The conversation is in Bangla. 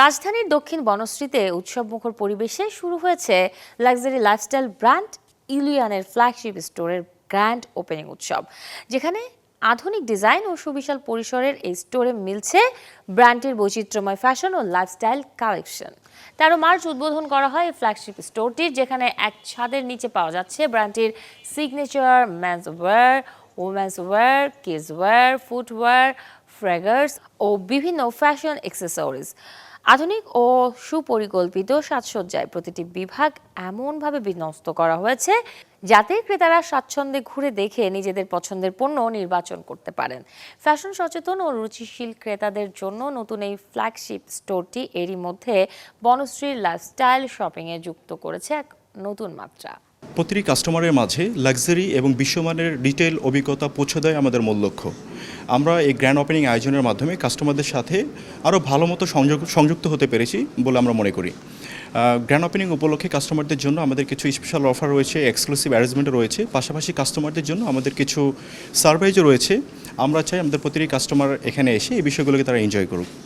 রাজধানীর দক্ষিণ বনশ্রীতে উৎসবমুখর পরিবেশে শুরু হয়েছে লাক্সারি লাইফস্টাইল ব্র্যান্ড ইলিয়ানের ফ্ল্যাগশিপ স্টোরের গ্র্যান্ড ওপেনিং উৎসব, যেখানে আধুনিক ডিজাইন ও সুবিশাল পরিসরের এই স্টোরে মিলছে ব্র্যান্ডটির বৈচিত্র্যময় ফ্যাশন ও লাইফস্টাইল কালেকশন। 13 মার্চ উদ্বোধন করা হয় এই ফ্ল্যাগশিপ স্টোরটির, যেখানে এক ছাদের নিচে পাওয়া যাচ্ছে ব্র্যান্ডটির signature men's wear, women's wear, kids wear, footwear, fragrances ও বিভিন্ন ফ্যাশন অ্যাক্সেসরিজ। আধুনিক ও সুপরিকল্পিত সাজসজ্জায় প্রতিটি বিভাগ এমনভাবে বিন্যস্ত করা হয়েছে যাতে ক্রেতারা স্বাচ্ছন্দ্যে ঘুরে দেখে নিজেদের পছন্দের পণ্য নির্বাচন করতে পারেন। ফ্যাশন সচেতন ও রুচিশীল ক্রেতাদের জন্য নতুন এই ফ্ল্যাগশিপ স্টোরটি এরই মধ্যে বনশ্রীর লাইফস্টাইল শপিংয়ে যুক্ত করেছে এক নতুন মাত্রা। প্রতিটি কাস্টমারের মাঝে লাক্সারি এবং বিশ্বমানের রিটেল অভিজ্ঞতা পৌঁছে দেয় আমাদের মূল লক্ষ্য। আমরা এই গ্র্যান্ড ওপেনিং আয়োজনের মাধ্যমে কাস্টমারদের সাথে আরও ভালো মতো সংযুক্ত হতে পেরেছি বলে আমরা মনে করি। গ্র্যান্ড ওপেনিং উপলক্ষে কাস্টমারদের জন্য আমাদের কিছু স্পেশাল অফার রয়েছে, এক্সক্লুসিভ অ্যারেঞ্জমেন্টও রয়েছে, পাশাপাশি কাস্টমারদের জন্য আমাদের কিছু সারপ্রাইজও রয়েছে। আমরা চাই আমাদের প্রতিটি কাস্টমার এখানে এসে এই বিষয়গুলোকে তারা এনজয় করুক।